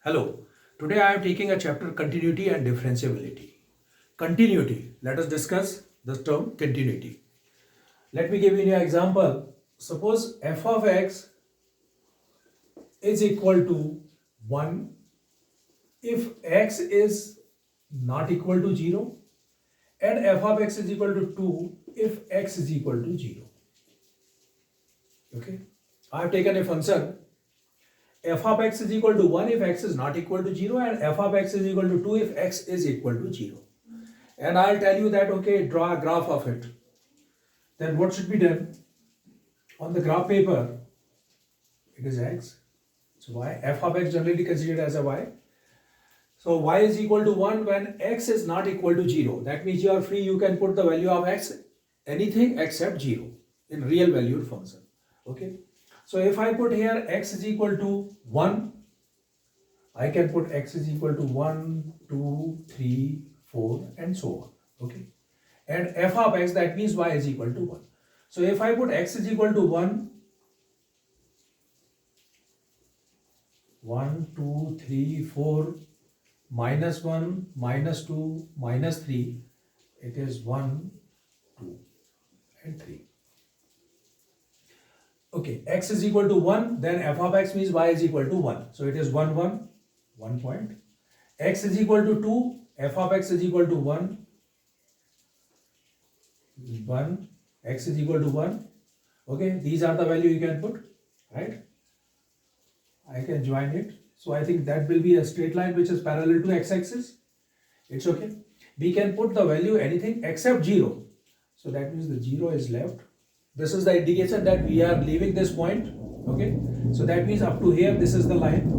Hello, today I am taking a chapter continuity and differentiability. Continuity, let us discuss the term continuity. Let me give you an example. Suppose f of x is equal to 1 if x is not equal to 0 and f of x is equal to 2 if x is equal to 0. Okay, I have taken a function f of x is equal to 1 if x is not equal to 0 and f of x is equal to 2 if x is equal to 0. And I'll tell you that, okay, draw a graph of it. Then what should be done? On the graph paper, it is x. So y, f of x generally considered as a y. So y is equal to 1 when x is not equal to 0. That means you are free, you can put the value of x anything except 0 in real valued function. Okay. So if I put here x is equal to 1, I can put x is equal to 1, 2, 3, 4 and so on. Okay. And f of x, that means y is equal to 1. So if I put x is equal to 1, 1, 2, 3, 4, minus 1, minus 2, minus 3, it is 1, 2 and 3. Okay, x is equal to 1, then f of x means y is equal to 1. So it is 1, 1, 1 point. X is equal to 2, f of x is equal to 1, 1, x is equal to 1. Okay, these are the value you can put, right? I can join it. So I think that will be a straight line which is parallel to x-axis. It's okay. We can put the value anything except 0. So that means the 0 is left. This is the indication that we are leaving this point. Okay. So that means up to here, this is the line.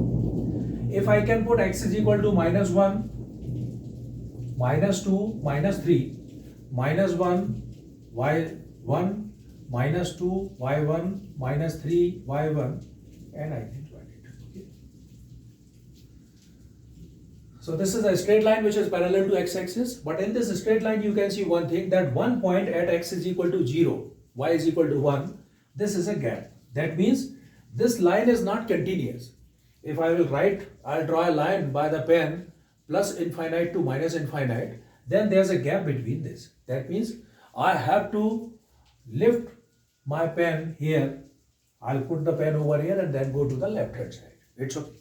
If I can put x is equal to minus 1, minus 2, minus 3, minus 1, y1, minus 2, y1, minus 3, y1, and I can join it. Okay. So this is a straight line which is parallel to x-axis, but in this straight line you can see one thing, that one point at x is equal to 0, y is equal to 1, this is a gap. That means this line is not continuous. If I will write, I'll draw a line by the pen plus infinite to minus infinite, then there's a gap between this. That means I have to lift my pen here. I'll put the pen over here and then go to the left hand side. It's okay.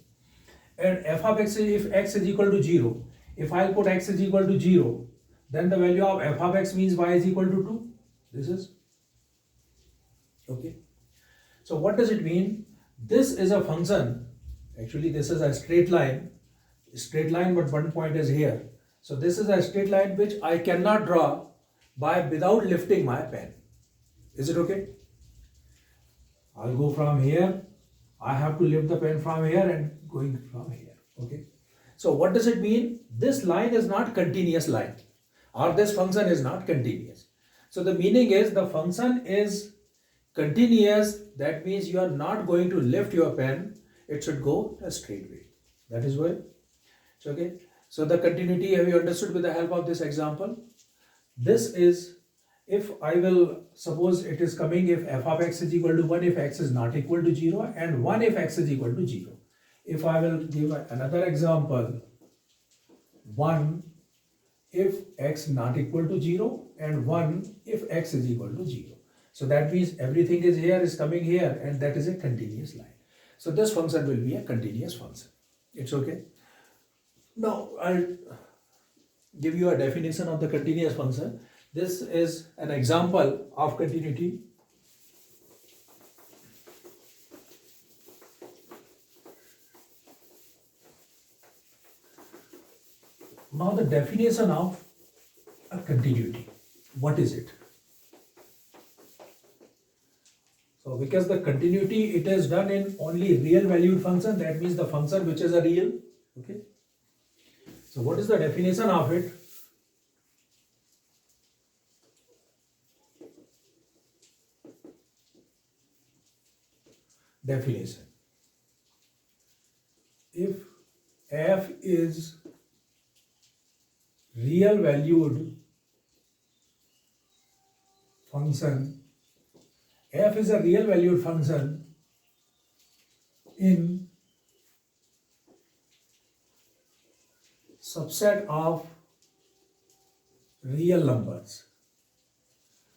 And f of x, if x is equal to 0, if I'll put x is equal to 0, then the value of f of x means y is equal to 2. This is okay. So what does it mean? This is a function. Actually, this is a straight line, but one point is here. So this is a straight line which I cannot draw without lifting my pen. Is it okay? I'll go from here. I have to lift the pen from here and going from here. Okay. So what does it mean? This line is not continuous line, or this function is not continuous. So the meaning is the function is continuous. That means you are not going to lift your pen. It should go a straight way. That is why. It's okay. So the continuity, have you understood with the help of this example? This is, if I will suppose it is coming if f of x is equal to 1 if x is not equal to 0 and 1 if x is equal to 0. If I will give another example, 1 if x not equal to 0 and 1 if x is equal to 0. So that means everything is here, is coming here, and that is a continuous line. So this function will be a continuous function. It's okay. Now I'll give you a definition of the continuous function. This is an example of continuity. Now the definition of a continuity. What is it? So because the continuity, it is done in only real valued function, that means the function which is a real. Okay. So what is the definition of it? Definition. If f is real valued function, f is a real valued function in subset of real numbers,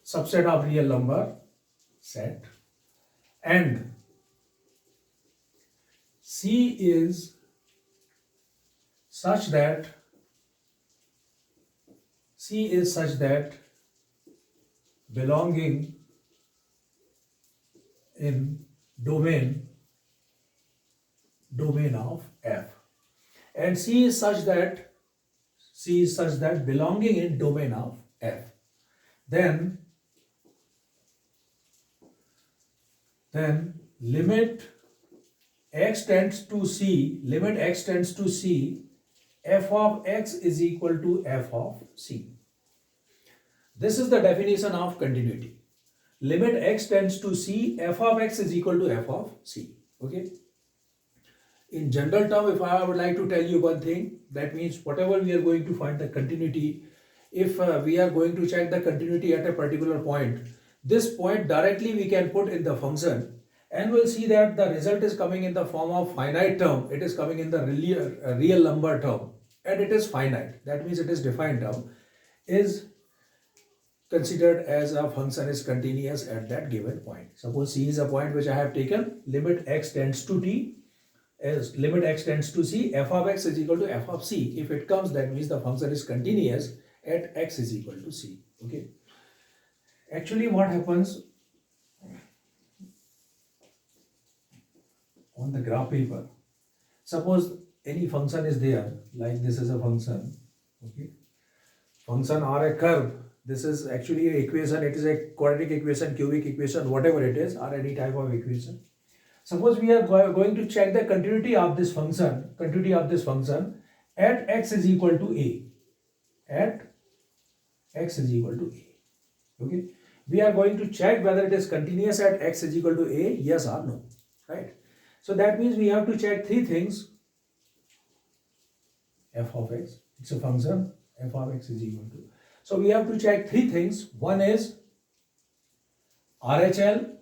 subset of real number set, and C is such that belonging in domain of F, and C is such that belonging in domain of F, then limit x tends to C, f of x is equal to f of C. This is the definition of continuity. Limit x tends to C, f of x is equal to f of C. Okay. In general term, if I would like to tell you one thing, that means whatever we are going to find the continuity, if we are going to check the continuity at a particular point, this point directly we can put in the function, and we'll see that the result is coming in the form of finite term. It is coming in the real number term, and it is finite. That means it is defined term, is considered as a function is continuous at that given point. Suppose C is a point which I have taken, limit x tends to t, as limit x tends to C, f of x is equal to f of C. If it comes, that means the function is continuous at x is equal to C. Okay. Actually, what happens on the graph paper, suppose any function is there, like this is a function, okay, function or a curve. This is actually an equation, it is a quadratic equation, cubic equation, whatever it is, or any type of equation. Suppose we are going to check the continuity of this function, at x is equal to a, okay. We are going to check whether it is continuous at x is equal to a, yes or no, right? So that means we have to check three things. F of x, it's a function, f of x is equal to. So we have to check three things. One is RHL.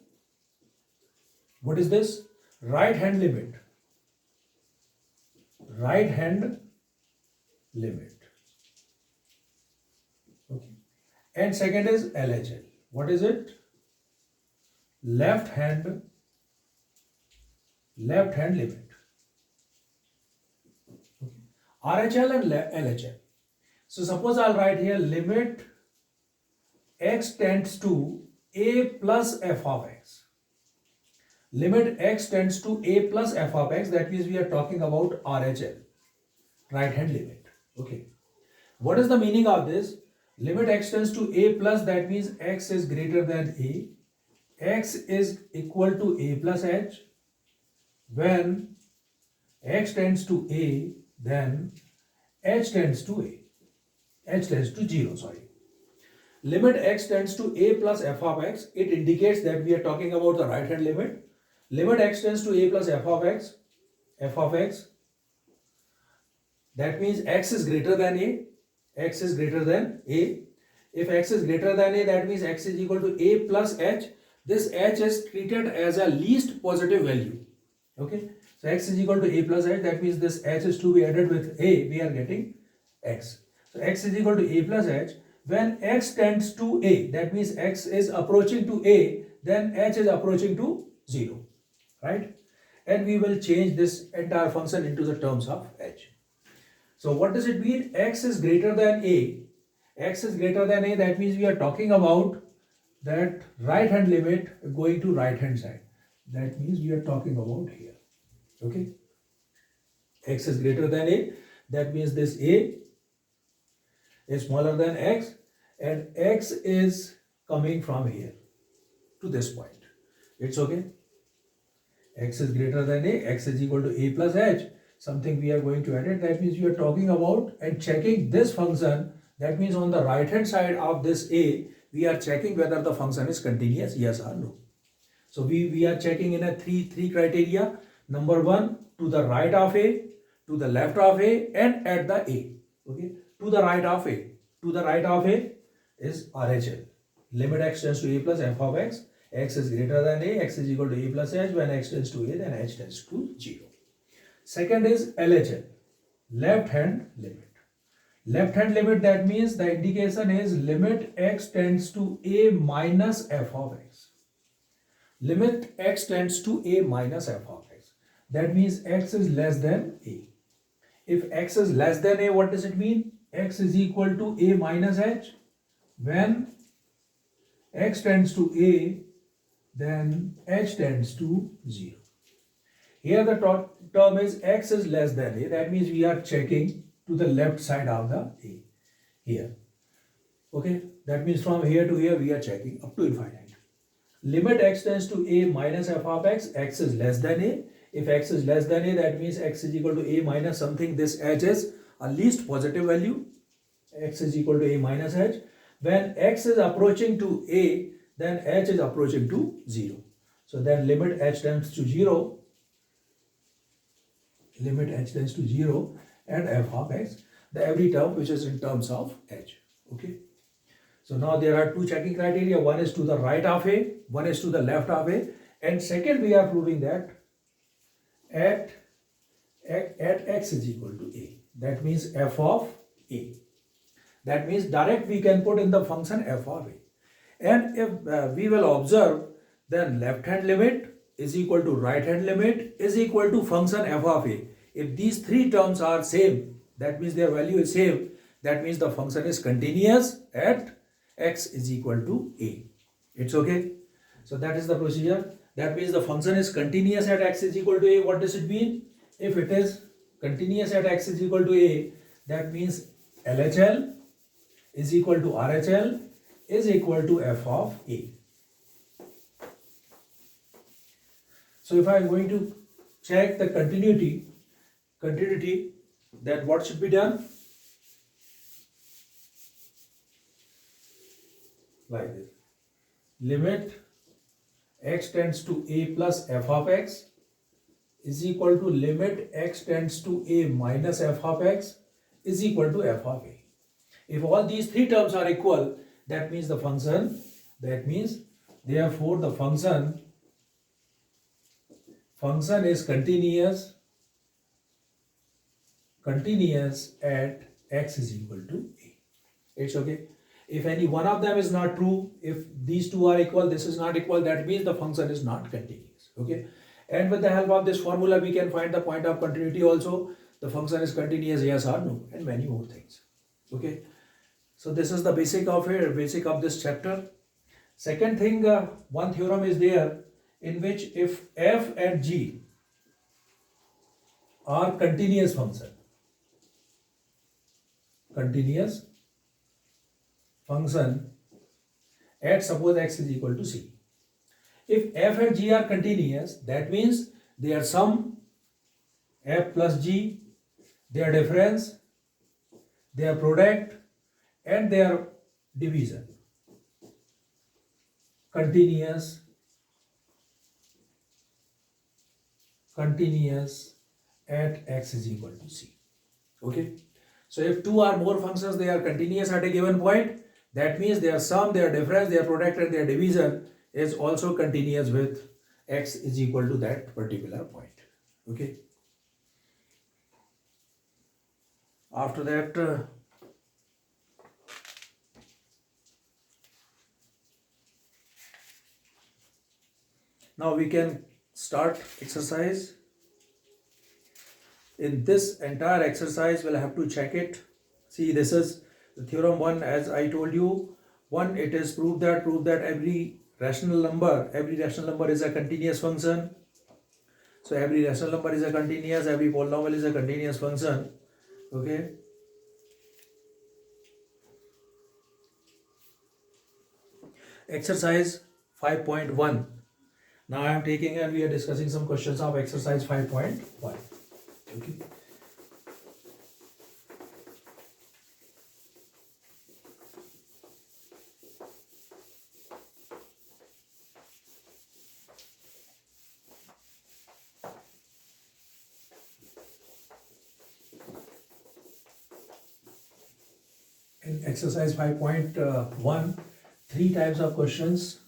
What is this? Right hand limit. Okay. And second is LHL. What is it? Left hand limit. Okay. RHL and LHL. So suppose I'll write here limit x tends to a plus f of x. Limit x tends to a plus f of x, that means we are talking about RHL, right hand limit. Okay. What is the meaning of this? Limit x tends to a plus, that means x is greater than a, x is equal to a plus h. When x tends to a, then h tends to 0, sorry. Limit x tends to a plus f of x, it indicates that we are talking about the right hand limit. Limit x tends to a plus f of x, that means x is greater than a, If x is greater than a, that means x is equal to a plus h. This h is treated as a least positive value. Okay. So x is equal to a plus h, that means this h is to be added with a, we are getting x. So x is equal to a plus h. When x tends to a, that means x is approaching to a, then h is approaching to 0, right? And we will change this entire function into the terms of h. So what does it mean? X is greater than a. That means we are talking about that right hand limit going to right hand side. That means we are talking about here. Okay. X is greater than a. That means this a is smaller than x, and x is coming from here to this point. It's okay. X is greater than a, x is equal to a plus h, something we are going to edit. That means we are talking about and checking this function. That means on the right hand side of this a, we are checking whether the function is continuous, yes or no. So we are checking in a three criteria. Number one, to the right of a, to the left of a, and at the a. Okay. To the right of a is RHL. Limit x tends to a plus f of x. X is greater than a, x is equal to a plus h. When x tends to a, then h tends to 0. Second is LHL, left hand limit. Left hand limit, that means the indication is limit x tends to a minus f of x. Limit x tends to a minus f of x. That means x is less than a. If x is less than a, what does it mean? X is equal to a minus h. When x tends to a, then h tends to 0. Here the term is x is less than a. That means we are checking to the left side of the a. Here. Okay. That means from here to here we are checking up to infinite. Limit x tends to a minus f of x. X is less than a. If x is less than a, that means x is equal to a minus something. This h is a least positive value. X is equal to a minus h. When x is approaching to a, then h is approaching to 0. So then limit h tends to 0. Limit h tends to 0 at f of x. The every term which is in terms of h. Okay. So now there are two checking criteria. One is to the right of a, one is to the left of a. And second, we are proving that at x is equal to a. That means f of a. That means direct we can put in the function f of a. And if we will observe, then left hand limit is equal to right hand limit is equal to function f of a. If these three terms are same, that means their value is same. That means the function is continuous at x is equal to a. It's okay. So that is the procedure. That means the function is continuous at x is equal to a. What does it mean? If it is continuous at x is equal to a, that means LHL is equal to RHL is equal to f of a. So if I am going to check the continuity, then what should be done? Like this. Limit x tends to a plus f of x is equal to limit x tends to a minus f of x is equal to f of a. If all these three terms are equal, that means the function, therefore the function is continuous at x is equal to a. It's okay. If any one of them is not true, if these two are equal, this is not equal, that means the function is not continuous. Okay. And with the help of this formula, we can find the point of continuity also. The function is continuous, yes or no, and many more things. Okay. So this is the basic of this chapter. Second thing, one theorem is there in which if f and g are continuous function at suppose x is equal to c. If f and g are continuous, that means their sum f plus g, their difference, their product and their division continuous at x is equal to c. Okay. So if two or more functions, they are continuous at a given point, that means their sum, their difference, their product and their division is also continuous with x is equal to that particular point. Okay. After that, now we can start exercise. In this entire exercise, we'll have to check it. See, this is the theorem 1, as I told you. 1, it is prove that every rational number is a continuous function. So every rational number is a continuous, every polynomial is a continuous function. Okay. Exercise 5.1. Now I am taking and we are discussing some questions of exercise 5.1. Okay. In exercise 5.1, 3 types of questions.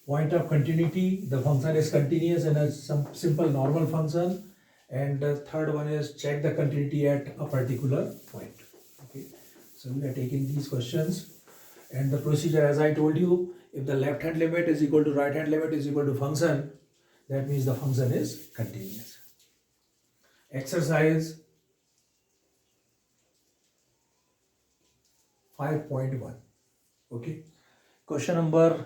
Point of continuity, the function is continuous and has some simple normal function. And the third one is check the continuity at a particular point. So we are taking these questions, and the procedure, as I told you, if the left hand limit is equal to right hand limit is equal to function, that means the function is continuous. Exercise 5.1. Okay. Question number,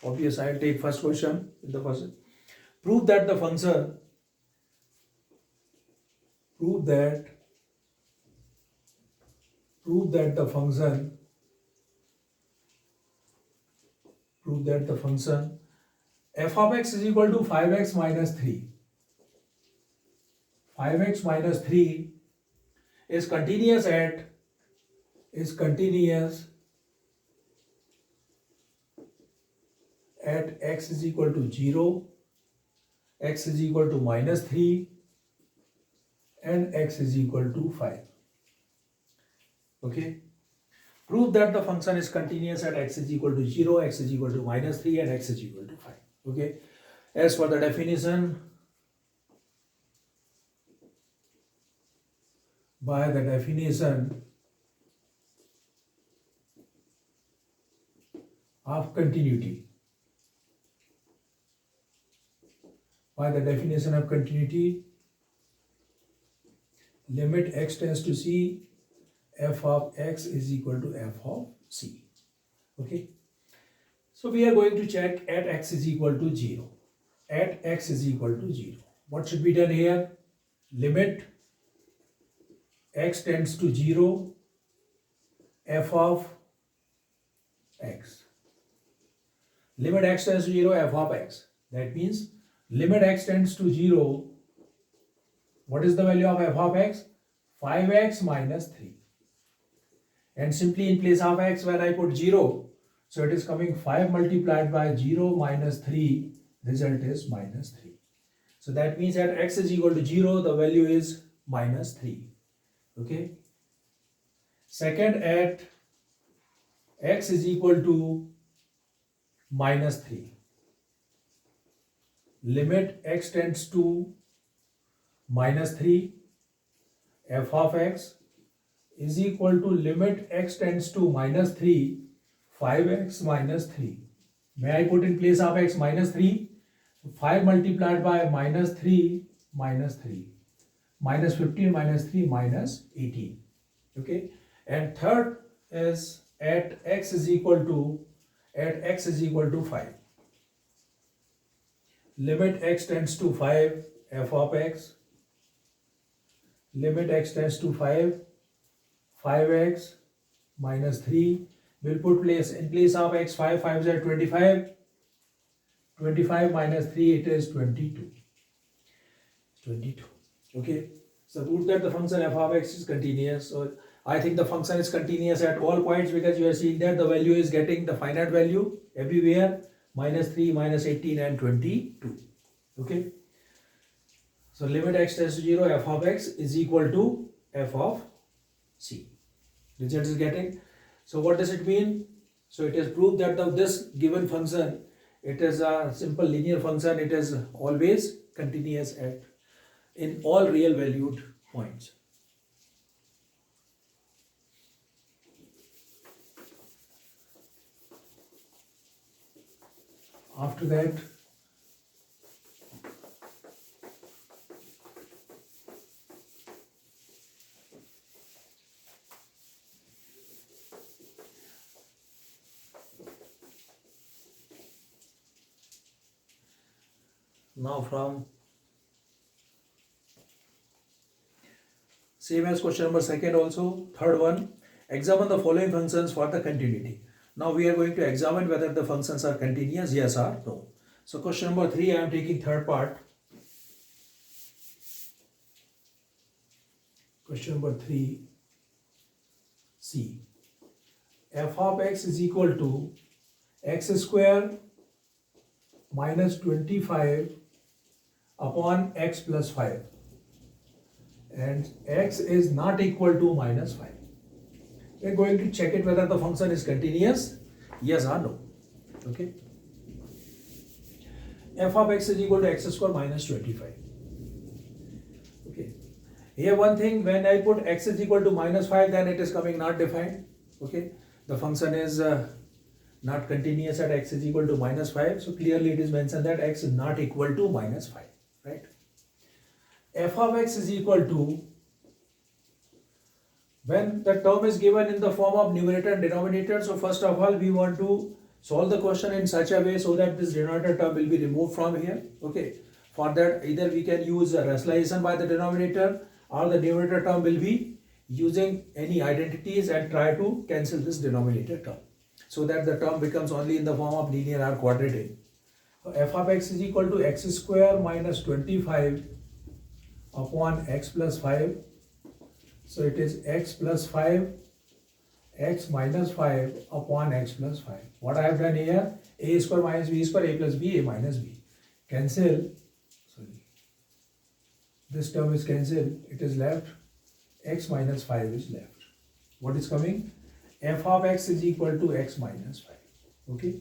obvious, I'll take first question in the first. Prove that the function, prove that the function f of x is equal to 5x minus 3. 5x minus 3 is continuous at x is equal to 0, x is equal to minus 3, and x is equal to 5. Okay. Prove that the function is continuous at x is equal to 0, x is equal to minus 3, and x is equal to 5. Okay. As for the definition, by the definition of continuity, limit x tends to c, f of x is equal to f of c. Okay. So we are going to check at x is equal to 0. At x is equal to 0. What should be done here? Limit x tends to 0, f of x. Limit x tends to 0, f of x. That means limit x tends to 0. What is the value of f of x? 5x minus 3. And simply in place of x, when I put 0, so it is coming 5 multiplied by 0 minus 3, result is minus 3. So that means at x is equal to 0, the value is minus 3. Okay. Second, at x is equal to minus 3. Limit x tends to minus 3, f of x is equal to limit x tends to minus 3, 5x minus 3. May I put in place of x minus 3? 5 multiplied by minus 3, minus 3. Minus 15 minus 3, minus 18. Okay. And third is at x is equal to 5. Limit x tends to 5, f of x. Limit x tends to 5, 5x minus 3. We'll put in place of x 5, 5 is 25. 25 minus 3, it is 22. 22. Okay. So prove that the function f of x is continuous. So I think the function is continuous at all points, because you are seeing that the value is getting the finite value everywhere, minus 3, minus 18, and 22. Okay. So limit x tends to 0, f of x is equal to f of c. Result is getting. So what does it mean? So it is proved that this given function, it is a simple linear function. It is always continuous in all real valued points. After that, now from same as question number second also, third one, examine the following functions for the continuity. Now we are going to examine whether the functions are continuous, yes or no. So question number 3, I am taking third part. Question number 3, C. F of x is equal to x square minus 25 upon x plus 5. And x is not equal to minus 5. We are going to check it whether the function is continuous, yes or no. Okay. F of x is equal to x square minus 25. Okay. Here one thing, when I put x is equal to minus 5, then it is coming not defined. Okay, the function is not continuous at x is equal to minus 5. So clearly it is mentioned that x is not equal to minus 5, right? F of x is equal to, when the term is given in the form of numerator and denominator, so first of all we want to solve the question in such a way so that this denominator term will be removed from here. Okay, for that either we can use a rationalization by the denominator, or the numerator term will be using any identities and try to cancel this denominator term, so that the term becomes only in the form of linear or quadratic. So f of x is equal to x square minus 25 upon x plus 5. So it is x plus 5, x minus 5 upon x plus 5. What I have done here, a square minus b square, a plus b, a minus b. Cancel, sorry, this term is cancelled, it is left, x minus 5 is left. What is coming? F of x is equal to x minus 5. Okay,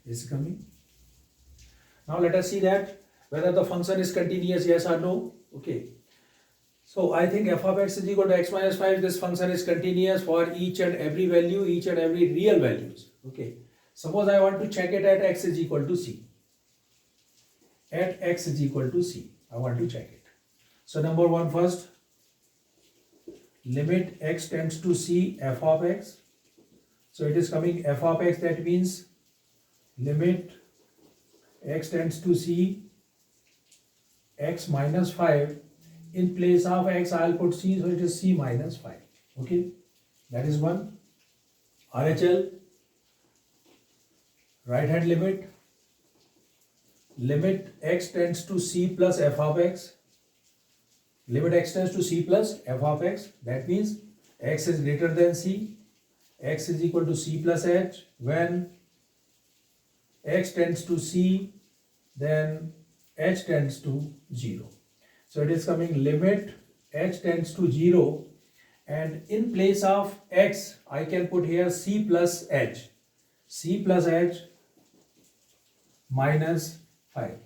is coming. Now let us see that whether the function is continuous, yes or no. Okay, so I think f of x is equal to x minus 5, this function is continuous for each and every value, each and every real values. Okay, suppose I want to check it at x is equal to c. At x is equal to c, I want to check it. So number one, first, limit x tends to c f of x. So it is coming f of x, that means limit x tends to c x minus 5. In place of x, I'll put c, so it is c minus 5. Okay, that is one. RHL, right hand limit, limit x tends to c plus f of x. Limit x tends to c plus f of x, that means x is greater than c, x is equal to c plus h. When x tends to c, then h tends to 0. So it is coming limit h tends to 0, and in place of x I can put here c plus h. C plus h minus 5.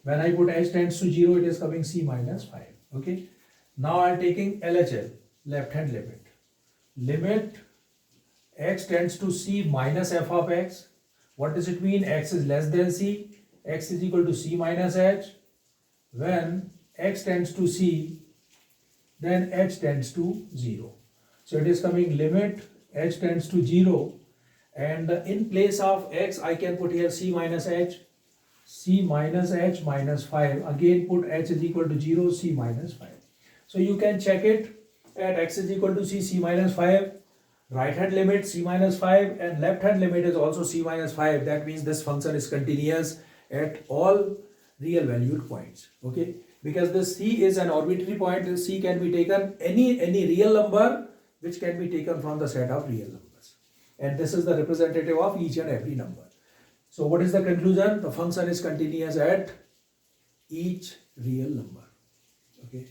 When I put h tends to 0, it is coming c minus 5. Okay, now I am taking LHL, left hand limit. Limit x tends to c minus f of x. What does it mean? X is less than c, x is equal to c minus h. When x tends to c, then h tends to 0. So it is coming limit h tends to 0, and in place of x I can put here c minus h. C minus h minus 5, again put h is equal to 0, c minus 5. So you can check it at x is equal to c, c minus 5, right hand limit c minus 5, and left hand limit is also c minus 5. That means this function is continuous at all real valued points. Okay, because this c is an arbitrary point, this c can be taken any real number which can be taken from the set of real numbers, and this is the representative of each and every number. So what is the conclusion? The function is continuous at each real number. Okay.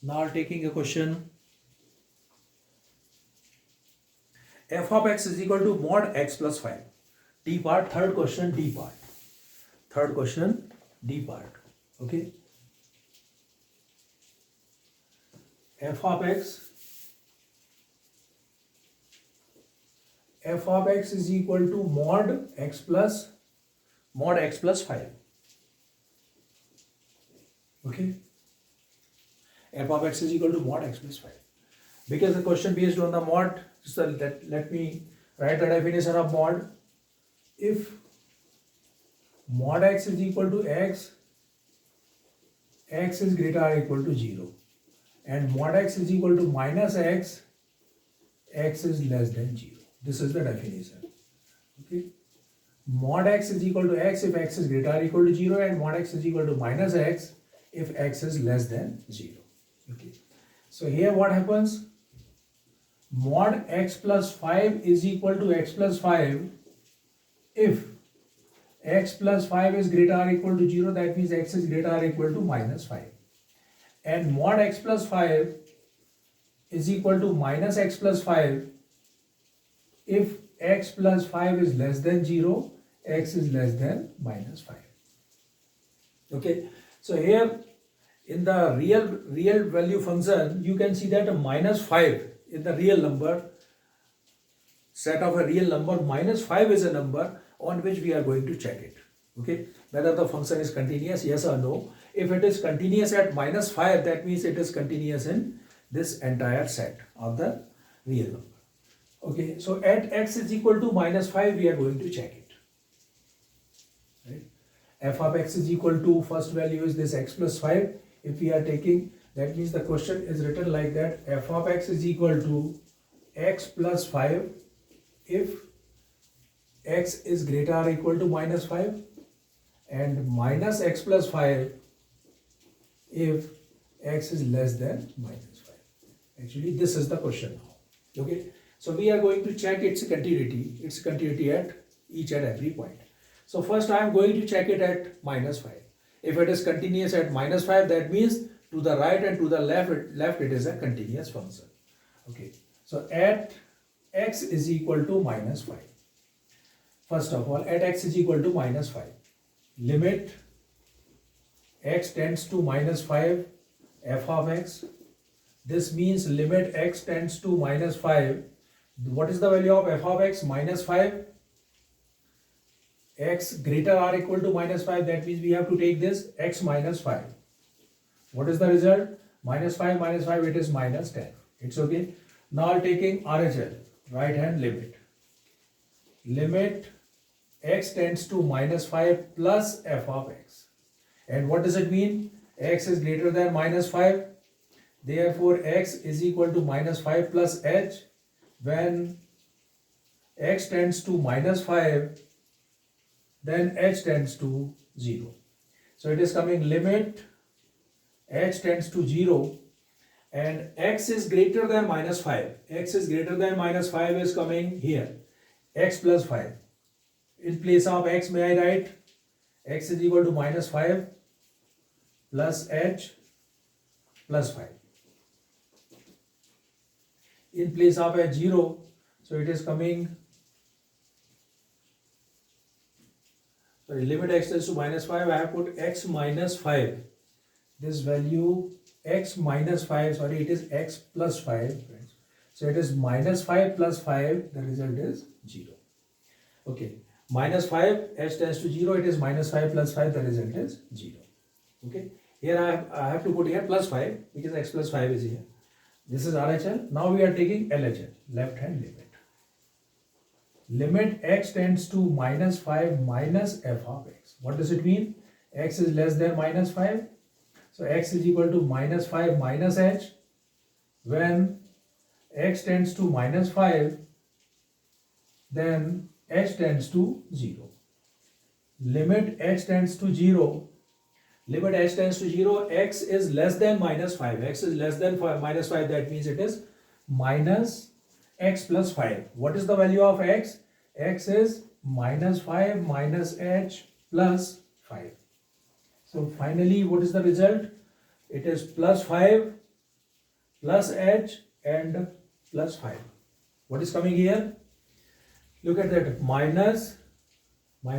Now taking a question, f of x is equal to mod x plus 5. D part, third question, D part. Third question, D part. Okay. F of x is equal to mod x plus 5. Okay. F of x is equal to mod x plus 5. Because the question based on the mod, so let me write the definition of mod. If mod x is equal to x, x is greater or equal to 0. And mod x is equal to minus x, x is less than 0. This is the definition. Okay. Mod x is equal to x if x is greater or equal to 0, and mod x is equal to minus x if x is less than 0. Okay. So here what happens? mod x plus 5 is equal to x plus 5 if x plus 5 is greater or equal to 0, that means x is greater or equal to minus 5. And mod x plus 5 is equal to minus x plus 5 if x plus 5 is less than 0, x is less than minus 5. Okay, so here in the real value function, you can see that a minus 5 in the real number, set of a real number, minus 5 is a number on which we are going to check it. Okay, whether the function is continuous, yes or no. If it is continuous at minus 5, that means it is continuous in this entire set of the real number. Okay, so at x is equal to minus 5, we are going to check it. Right? F of x is equal to, first value is this x plus 5. If we are taking, that means the question is written like that, f of x is equal to x plus 5 if x is greater or equal to minus 5, and minus x plus 5 if x is less than minus 5. Actually, this is the question now. Okay, so we are going to check its continuity at each and every point. So first I am going to check it at minus 5. If it is continuous at minus 5, that means to the right and to the left it is a continuous function. Okay, so at x is equal to minus 5. First of all, at x is equal to minus 5, limit x tends to minus 5 f of x. This means limit x tends to minus 5. What is the value of f of x? Minus 5. X greater or equal to minus 5, that means we have to take this x minus 5. What is the result? Minus 5 minus 5, it is minus 10. It's okay. Now taking RHL, right hand limit. Limit x tends to minus 5 plus f of x. And what does it mean? X is greater than minus 5. Therefore, x is equal to minus 5 plus h. When x tends to minus 5, then h tends to 0. So it is coming limit h tends to 0 and x is greater than minus 5. X is greater than minus 5 is coming here. X plus 5. In place of x, may I write x is equal to minus 5 plus h plus 5. In place of h 0, so it is coming, sorry, limit x tends to minus 5, I have put x minus 5. This value x minus 5, sorry, it is x plus 5. So it is minus 5 plus 5, the result is 0. Okay, minus 5, h tends to 0, it is minus 5 plus 5, the result is 0. Okay, here I have to put here plus 5 because x plus 5 is here. This is RHL. Now we are taking LHL, left hand limit. Limit x tends to minus 5 minus f of x. What does it mean? X is less than minus 5. So x is equal to minus 5 minus h. When x tends to minus 5, then h tends to 0. Limit h tends to 0. Limit h tends to 0, x is less than minus 5. X is less than minus 5, that means it is minus x plus 5. What is the value of x? X is minus 5 minus h plus 5. So finally, what is the result? It is plus 5 plus h and plus 5. What is coming here? Look at that, minus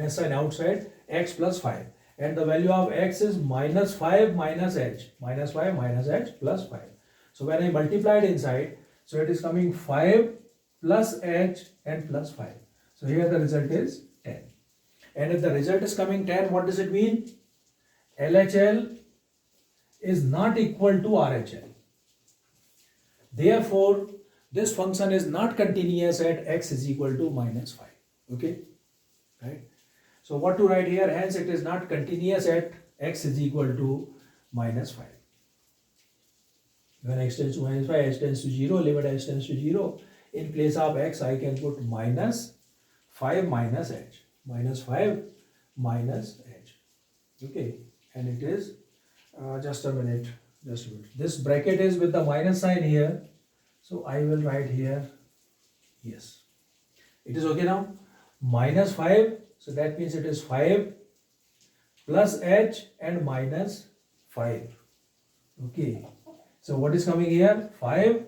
sign outside, x plus 5. And the value of x is minus 5 minus h. Minus 5 minus h plus 5. So when I multiplied inside, so it is coming 5 plus h and plus 5. So here the result is 10. And if the result is coming 10, what does it mean? LHL is not equal to RHL. Therefore, this function is not continuous at x is equal to minus 5. Okay? Right? So what to write here? Hence it is not continuous at x is equal to minus 5. When x tends to minus 5, h tends to 0, limit h tends to 0. In place of x, I can put minus 5 minus h. Minus 5 minus h. Okay, and it is, just a minute. This bracket is with the minus sign here. So I will write here, yes. It is okay now? Minus 5, so that means it is 5 plus h and minus 5. Okay. So what is coming here? 5.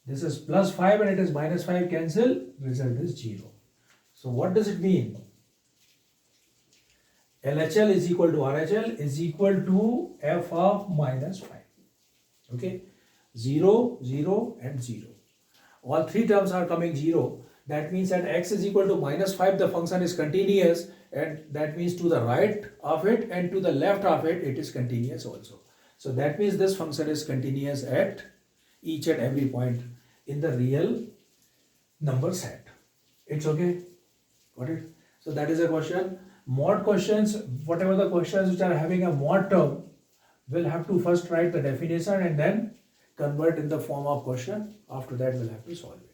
This is plus 5 and it is minus 5, cancel. Result is 0. So what does it mean? LHL is equal to RHL is equal to f of minus 5. Okay. 0, 0 and 0. All three terms are coming 0. That means at x is equal to minus 5, the function is continuous, and that means to the right of it and to the left of it, it is continuous also. So that means this function is continuous at each and every point in the real number set. It's okay? Got it? So that is a question. Mod questions, whatever the questions which are having a mod term, we'll have to first write the definition and then convert in the form of question. After that, we'll have to solve it.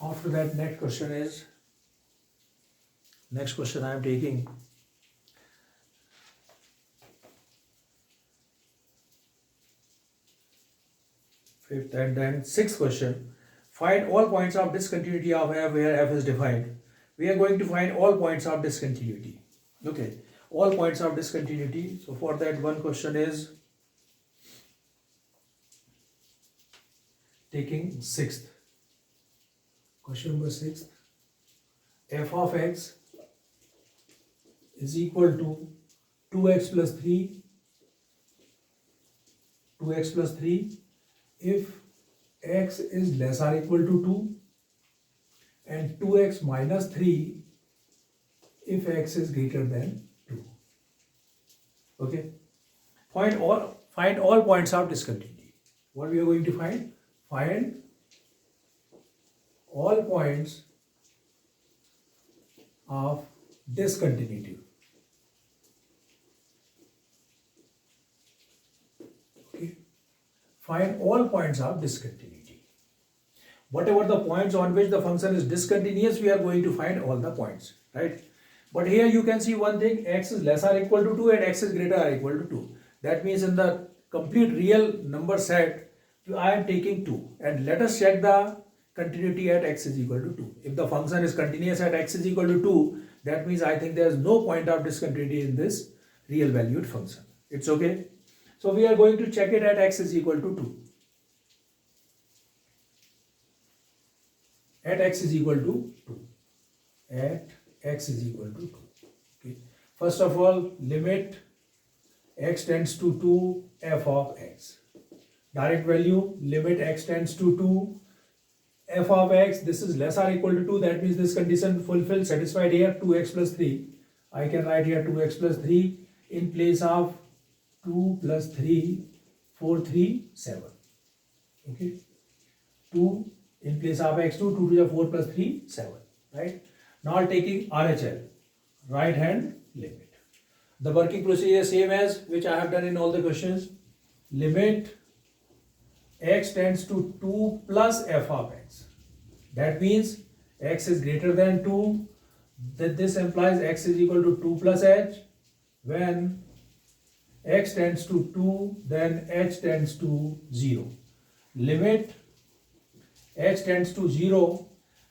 After that, next question I am taking. Fifth and then sixth question. Find all points of discontinuity of f where f is defined. We are going to find all points of discontinuity. Okay, all points of discontinuity. So for that, one question is taking sixth. Question number 6. F of x is equal to 2x plus 3 if x is less or equal to 2 and 2x minus 3 if x is greater than 2. Okay. Find all points of discontinuity. What we are going to find? Find all points of discontinuity. Okay. Find all points of discontinuity. Whatever the points on which the function is discontinuous, we are going to find all the points, right? But here you can see one thing, x is less or equal to 2 and x is greater or equal to 2. That means in the complete real number set, I am taking 2. And let us check the continuity at x is equal to 2. If the function is continuous at x is equal to 2, that means I think there is no point of discontinuity in this real valued function. It's okay? So we are going to check it at x is equal to 2. At x is equal to 2. At x is equal to 2. Okay. First of all, limit x tends to 2 f of x. Direct value, limit x tends to 2 f of x, this is less or equal to 2, that means this condition fulfilled, satisfied here, 2x plus 3. I can write here 2x plus 3 in place of 2 plus 3, 4, 3, 7. Okay. 2 in place of x2, 2 to the 4 plus 3, 7. Right. Now taking RHL, right hand limit. The working procedure is same as which I have done in all the questions. Limit x tends to 2 plus f of x. That means x is greater than 2. That this implies x is equal to 2 plus h. When x tends to 2, then h tends to 0. Limit h tends to 0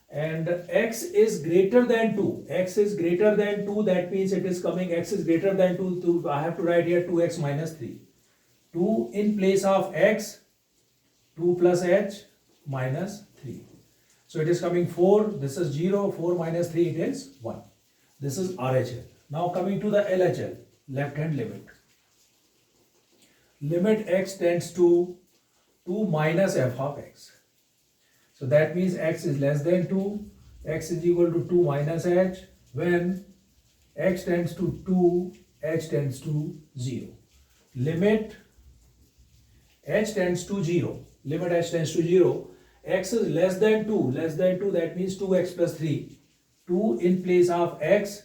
and x is greater than 2. X is greater than 2, that means it is coming x is greater than 2. I have to write here 2x minus 3. 2 in place of x, 2 plus h minus 3. So it is coming 4, this is 0, 4 minus 3, it is 1. This is RHL. Now coming to the LHL, left hand limit. Limit x tends to 2 minus f of x. So that means x is less than 2, x is equal to 2 minus h. When x tends to 2, h tends to 0. Limit h tends to 0. Limit h tends to 0. X is less than 2, that means 2x plus 3. 2 in place of x,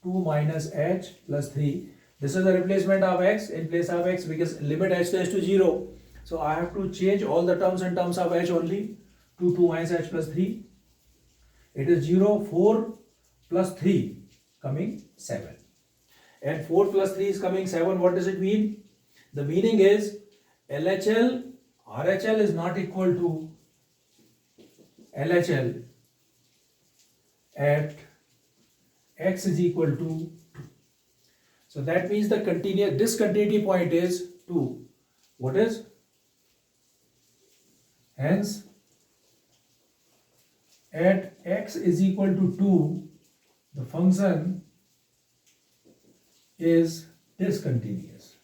2 minus h plus 3. This is the replacement of x in place of x because limit h tends to 0. So I have to change all the terms in terms of h only. 2 minus h plus 3. It is 0, 4 plus 3 coming 7. And 4 plus 3 is coming 7. What does it mean? The meaning is LHL, RHL is not equal to LHL at x is equal to 2. So that means the discontinuity point is 2. What is? Hence, at x is equal to 2, the function is discontinuous.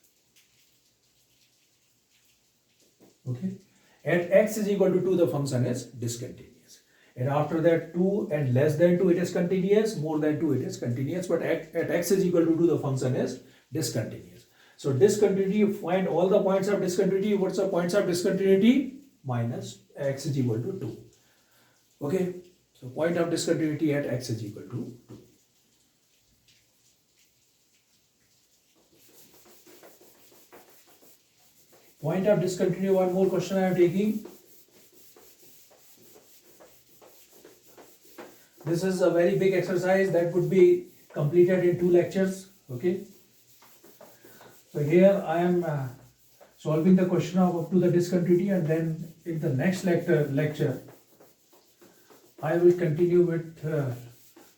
Okay? At x is equal to 2, the function is discontinuous. And after that, 2 and less than 2, it is continuous. More than 2, it is continuous. But at x is equal to 2, the function is discontinuous. So discontinuity, you find all the points of discontinuity. What's the points of discontinuity? Minus x is equal to 2. Okay? So point of discontinuity at x is equal to 2. Point of discontinuity, one more question I am taking. This is a very big exercise that would be completed in 2 lectures. Okay. So here I am solving the question of up to the discontinuity, and then in the next lecture I will continue with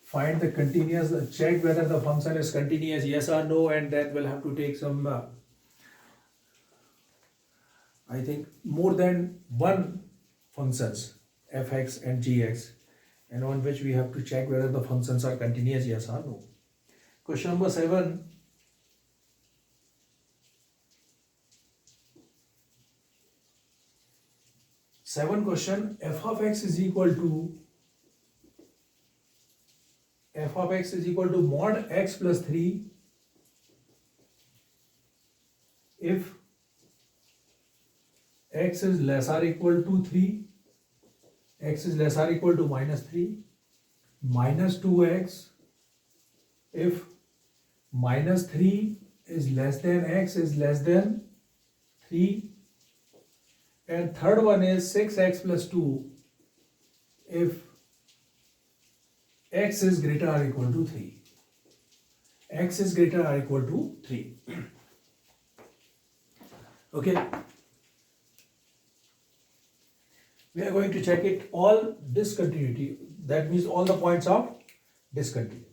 find the continuous, check whether the function is continuous, yes or no, and then we'll have to take some I think more than one functions, fx and gx, and on which we have to check whether the functions are continuous, yes or no. Question number 7. Question, f of x is equal to mod x plus 3 if x is less or equal to 3, x is less or equal to minus 3, minus 2x if minus 3 is less than x is less than 3, and third one is 6x plus 2 if x is greater or equal to 3. X is greater or equal to 3. Okay. We are going to check it all discontinuity. That means all the points of discontinuity.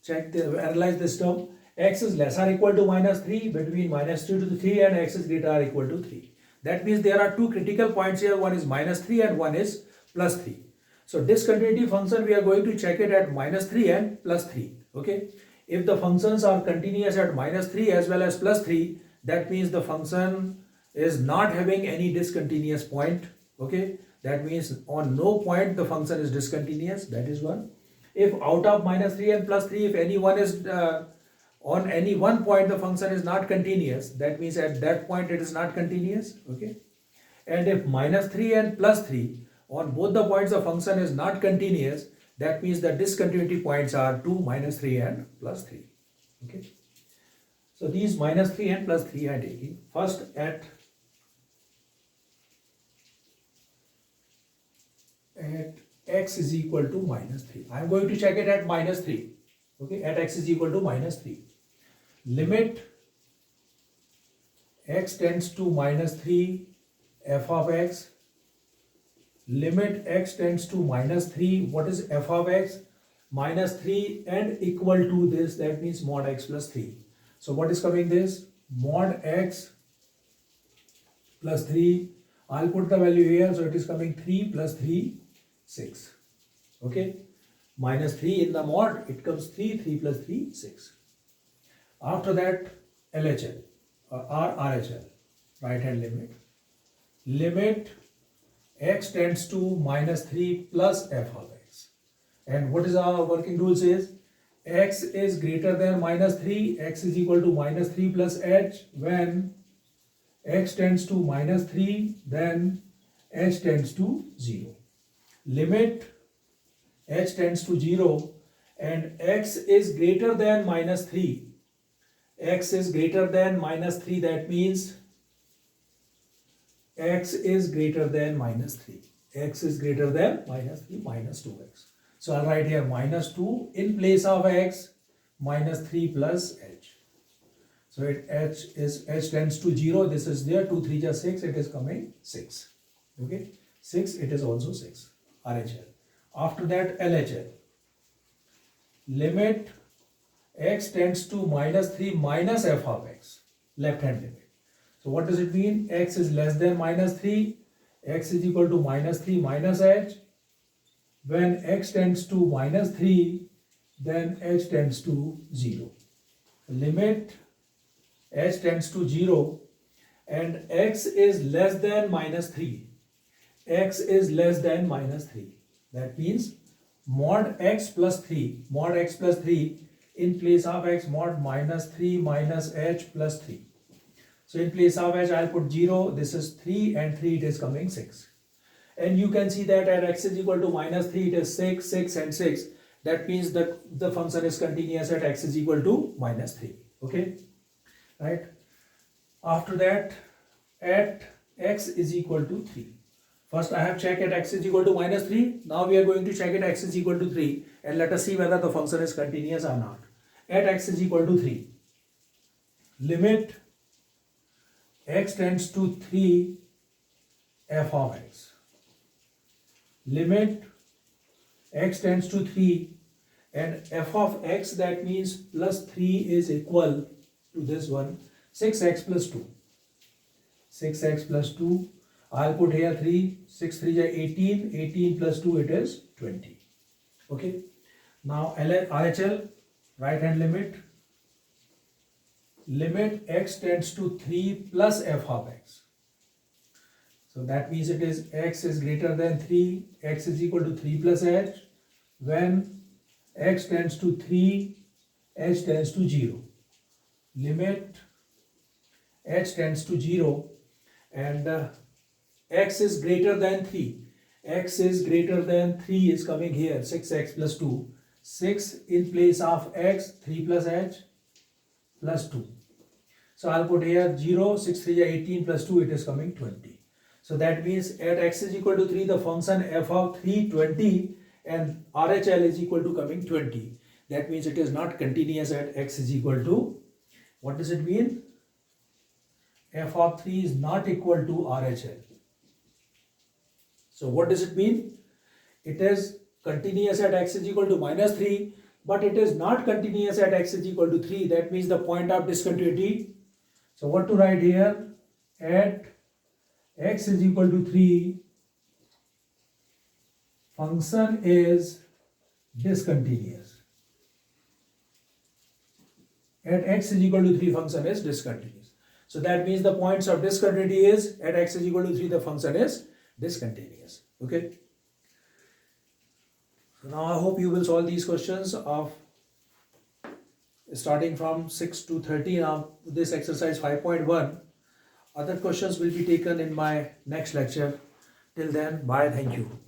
Analyze this term. X is less or equal to minus 3 between minus 2 to the 3, and x is greater or equal to 3. That means there are 2 critical points here. One is minus 3 and one is plus 3. So discontinuity function, we are going to check it at minus 3 and plus 3. Okay. If the functions are continuous at minus 3 as well as plus 3, that means the function is not having any discontinuous point. Okay. That means on no point the function is discontinuous. That is one. If out of minus 3 and plus 3, if any one is on any one point the function is not continuous, that means at that point it is not continuous. Okay. And if minus 3 and plus 3, on both the points the function is not continuous, that means the discontinuity points are 2, minus 3 and plus 3. Okay. So these minus 3 and plus 3 I am taking. First at x is equal to minus 3. I am going to check it at minus 3. Okay, at x is equal to minus 3. Limit x tends to minus 3 f of x. Limit x tends to minus 3. What is f of x? Minus 3 and equal to this, that means mod x plus 3. So what is coming this? Mod x plus 3. I'll put the value here, so it is coming 3 plus 3, 6. Okay. Minus 3 in the mod, it comes 3, 3 plus 3, 6. After that, LHL or RHL, right hand limit. Limit x tends to minus 3 plus f of x. And what is our working rule says? X is greater than minus 3, x is equal to minus 3 plus h. When x tends to minus 3, then h tends to 0. Limit h tends to 0 and x is greater than minus 3, x is greater than minus 3, that means x is greater than minus 3, x is greater than minus 3, minus 2x. So I'll write here minus 2 in place of x, minus 3 plus h. So h tends to 0, this is there, 2 3 just 6, it is coming 6. Okay, 6, it is also 6, RHL. After that, LHL. Limit x tends to minus 3 minus f of x, left hand limit. So what does it mean? X is less than minus 3, x is equal to minus 3 minus h. When x tends to minus 3, then h tends to 0. Limit h tends to 0 and x is less than minus 3. X is less than minus 3. That means mod x plus 3, mod x plus 3 in place of x, mod minus 3 minus h plus 3. So in place of h, I'll put 0, this is 3 and 3, it is coming 6. And you can see that at x is equal to minus 3, it is 6, 6 and 6. That means that the function is continuous at x is equal to minus 3. Okay, right? After that, at x is equal to 3. First I have checked at x is equal to minus 3. Now we are going to check at x is equal to 3 and let us see whether the function is continuous or not. At x is equal to 3. Limit x tends to 3 f of x. Limit x tends to 3 and f of x, that means plus 3 is equal to this one, 6x plus 2. 6x plus 2. I'll put here 3, 6 3 is 18, 18 plus 2 it is 20. Okay. Now RHL, right hand limit. Limit x tends to 3 plus f of x. So that means it is x is greater than 3, x is equal to 3 plus h. When x tends to 3, h tends to 0. Limit h tends to 0 and x is greater than 3. X is greater than 3 is coming here, 6x plus 2. 6 in place of x, 3 plus h plus 2. So I'll put here 0, 6 3 is 18 plus 2, it is coming 20. So that means at x is equal to 3, the function f of 3, 20 and RHL is equal to coming 20. That means it is not continuous at x is equal to, what does it mean? F of 3 is not equal to RHL. So what does it mean? It is continuous at x is equal to minus 3, but it is not continuous at x is equal to 3. That means the point of discontinuity. So what to write here? At x is equal to 3, function is discontinuous. At x is equal to 3, function is discontinuous. So that means the points of discontinuity is at x is equal to 3, the function is discontinuous. Okay. So now I hope you will solve these questions of starting from 6 to 30. Now this exercise 5.1. Other questions will be taken in my next lecture. Till then, bye. Thank you.